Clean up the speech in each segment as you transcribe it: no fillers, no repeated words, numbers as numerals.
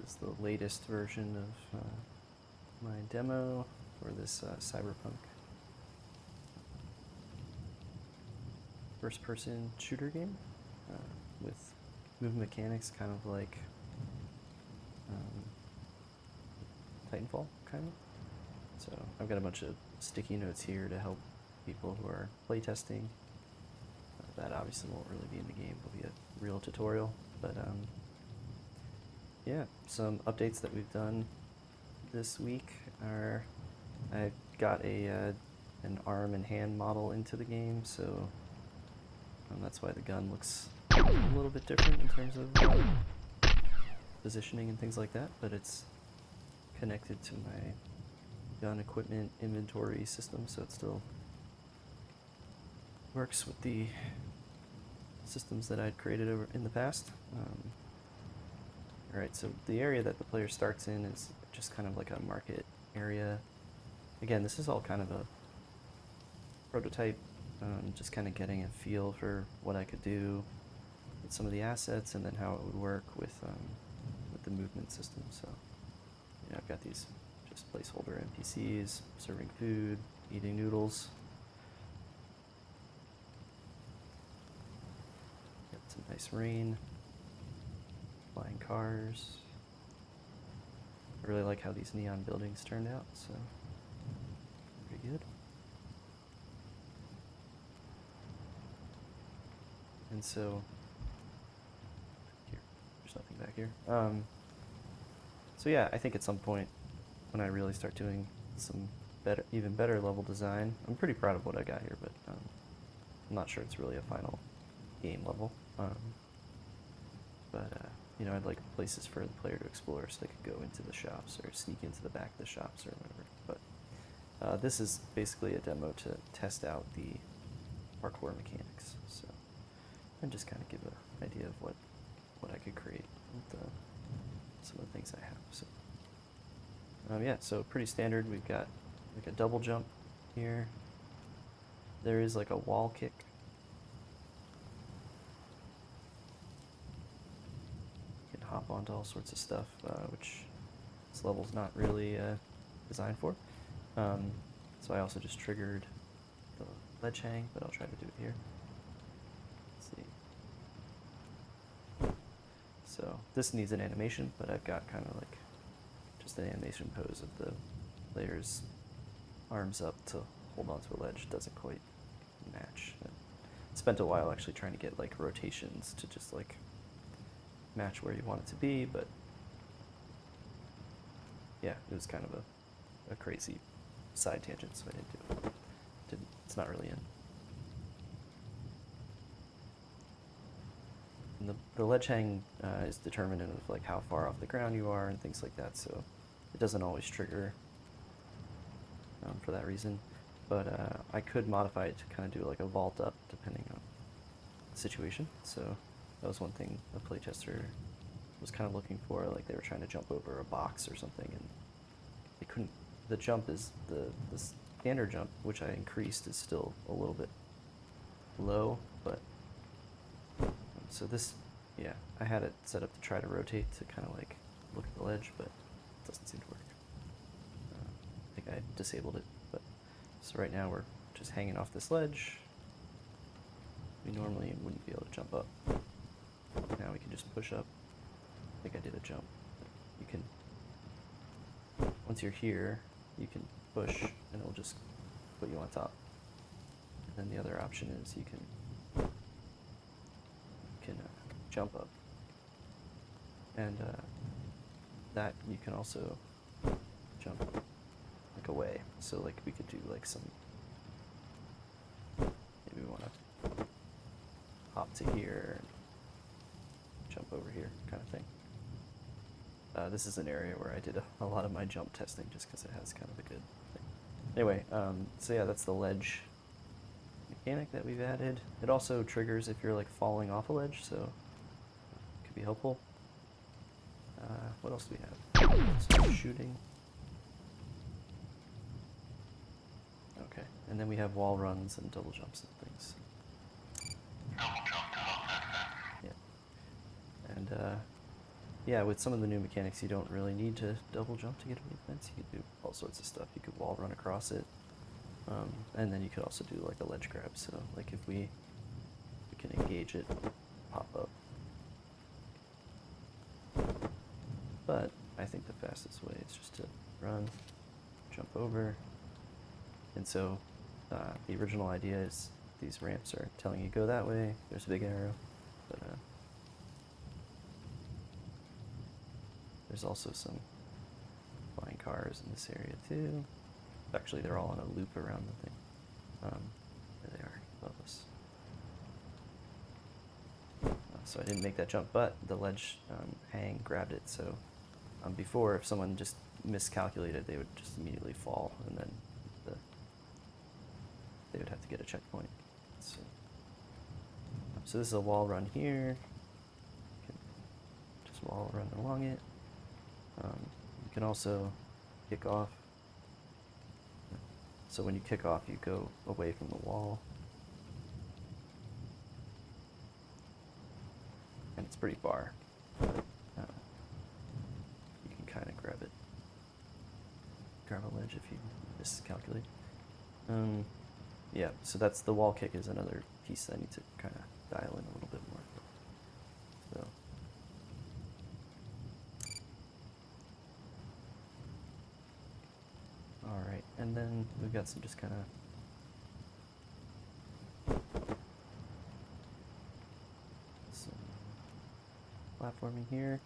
This is the latest version of my demo for this Cyberpunk first-person shooter game with movement mechanics kind of like Titanfall, kind of. So I've got a bunch of sticky notes here to help people who are playtesting. That obviously won't really be in the game, it'll be a real tutorial, but yeah, some updates that we've done this week are I got an arm and hand model into the game, so that's why the gun looks a little bit different in terms of positioning and things like that, but it's connected to my gun equipment inventory system, so it still works with the systems that I'd created over in the past. Alright, so the area that the player starts in is just kind of like a market area. Again, this is all kind of a prototype, just kind of getting a feel for what I could do with some of the assets and then how it would work with the movement system. So, I've got these just placeholder NPCs, serving food, eating noodles. Got some nice rain, flying cars. I really like how these neon buildings turned out, so pretty good. And so, here, there's nothing back here. So yeah, I think at some point when I really start doing some even better level design, I'm pretty proud of what I got here, but I'm not sure it's really a final game level. I'd like places for the player to explore so they could go into the shops or sneak into the back of the shops or whatever. But this is basically a demo to test out the parkour mechanics, so and just kind of give an idea of what I could create with some of the things I have. So yeah, so pretty standard. We've got like a double jump here. There is like a wall kick. Hop onto all sorts of stuff, which this level's not really designed for. So I also just triggered the ledge hang, but I'll try to do it here. Let's see. So this needs an animation, but I've got kind of like just an animation pose of the player's arms up to hold onto a ledge. Doesn't quite match. I spent a while actually trying to get like rotations to just like match where you want it to be, but yeah, it was kind of a crazy side tangent, so I didn't do it. It's not really in. And the ledge hang is determinative of like how far off the ground you are and things like that, so it doesn't always trigger for that reason. But I could modify it to kind of do like a vault up depending on the situation. So that was one thing a playtester was kind of looking for, like they were trying to jump over a box or something, and they couldn't. The jump is the standard jump, which I increased, is still a little bit low, but so this, yeah, I had it set up to try to rotate to kind of like look at the ledge, but it doesn't seem to work. I think I disabled it, but so right now we're just hanging off this ledge. We normally wouldn't be able to jump up. Now we can just push up. I think I did a jump. You can, once you're here, you can push and it'll just put you on top. And then the other option is you can jump up. And that you can also jump like away. So like we could do like some, maybe we want to hop to here and jump over here kind of thing. This is an area where I did a lot of my jump testing just because it has kind of a good thing. Anyway, so yeah, that's the ledge mechanic that we've added. It also triggers if you're like falling off a ledge, so it could be helpful. What else do we have? So shooting. Okay, and then we have wall runs and double jumps and things. Yeah, and yeah, with some of the new mechanics, you don't really need to double jump to get away from fence. You could do all sorts of stuff. You could wall run across it, and then you could also do like a ledge grab. So like if we can engage it, pop up. But I think the fastest way is just to run, jump over. And so the original idea is these ramps are telling you go that way. There's a big arrow, but there's also some flying cars in this area too. Actually, they're all on a loop around the thing. There they are above us. So I didn't make that jump, but the ledge hang grabbed it. So before, if someone just miscalculated, they would just immediately fall, and then they would have to get a checkpoint. So this is a wall run here. You can just wall run along it. You can also kick off. So when you kick off, you go away from the wall. And it's pretty far. But, you can kind of grab it. Grab a ledge if you miscalculate. Yeah, so that's the wall kick is another piece that I need to kind of dial in a little bit more. So. Alright, and then we've got some just kind of some platforming here.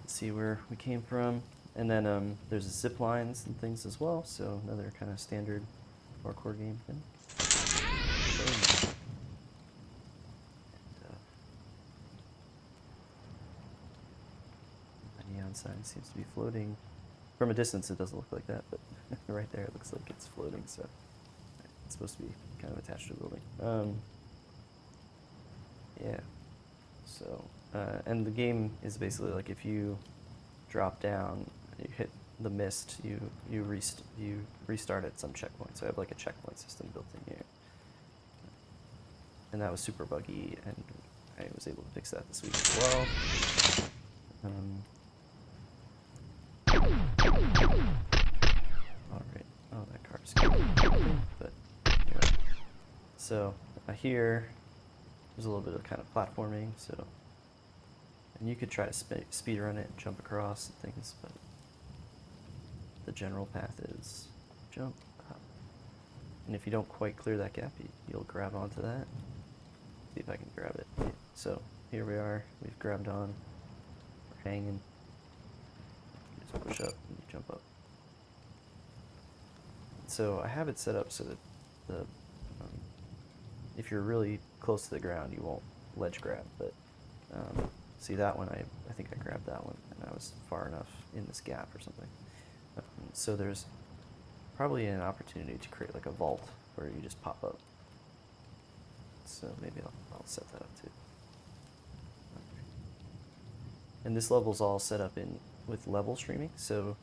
See where we came from. And then there's zip lines and things as well, so another kind of standard parkour game thing. The neon sign seems to be floating. From a distance it doesn't look like that, but right there it looks like it's floating, so it's supposed to be kind of attached to a building. Yeah, so, and the game is basically like if you drop down, you hit the mist, you restart at some checkpoint. So I have like a checkpoint system built in here. And that was super buggy, and I was able to fix that this week as well. Alright, oh, that car's good, but anyway. So here, there's a little bit of kind of platforming, so, and you could try to speed run it and jump across and things, but the general path is jump up. And if you don't quite clear that gap, you'll grab onto that. See if I can grab it. So here we are, we've grabbed on, we're hanging. You just push up and you jump up. So I have it set up so that if you're really close to the ground, you won't ledge grab, but see that one, I think I grabbed that one and I was far enough in this gap or something. So there's probably an opportunity to create like a vault where you just pop up. So maybe I'll set that up too. And this level's all set up with level streaming, so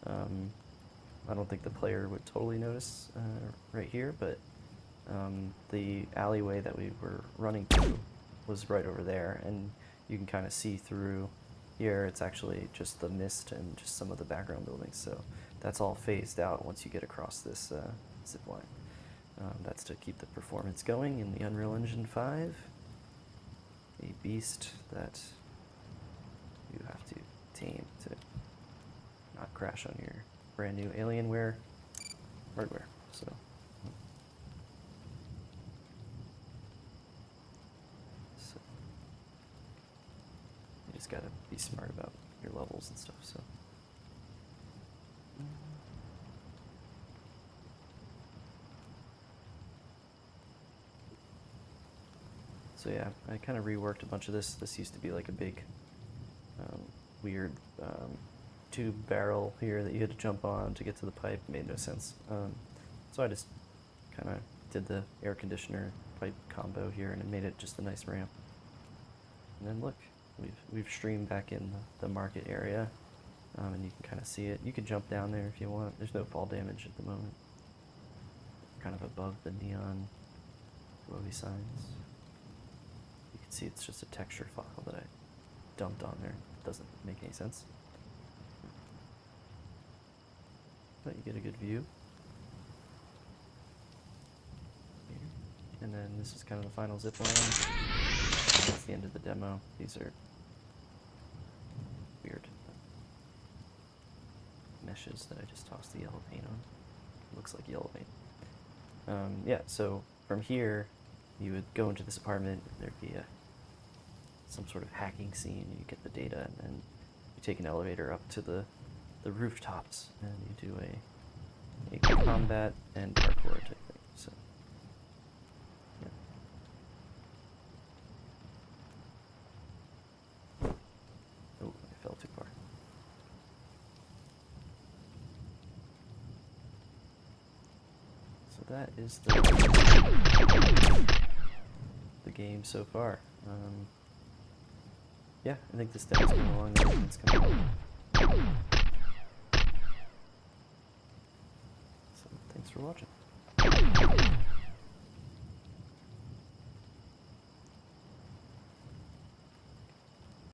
I don't think the player would totally notice right here, but the alleyway that we were running through was right over there, and you can kind of see through here. It's actually just the mist and just some of the background buildings, so that's all phased out once you get across this zip line. That's to keep the performance going in the Unreal Engine 5, a beast that you have to tame to not crash on your brand new Alienware hardware. So you just gotta be smart about your levels and stuff. So yeah, I kind of reworked a bunch of this. This used to be like a big, weird tube barrel here that you had to jump on to get to the pipe. It made no sense. So I just kind of did the air conditioner pipe combo here, and it made it just a nice ramp. And then look, we've streamed back in the market area, and you can kind of see it. You can jump down there if you want. There's no fall damage at the moment. Kind of above the neon glowy signs. See, it's just a texture file that I dumped on there. It doesn't make any sense. But you get a good view. Here. And then this is kind of the final zip line. That's the end of the demo. These are weird meshes that I just tossed the yellow paint on. Looks like yellow paint. Yeah, so from here, you would go into this apartment, and there'd be some sort of hacking scene, you get the data, and then you take an elevator up to the rooftops, and you do a combat and parkour type thing, so, yeah. Oh, I fell too far. So that is the game so far. Yeah, I think this demo's coming along. It's coming along. So thanks for watching.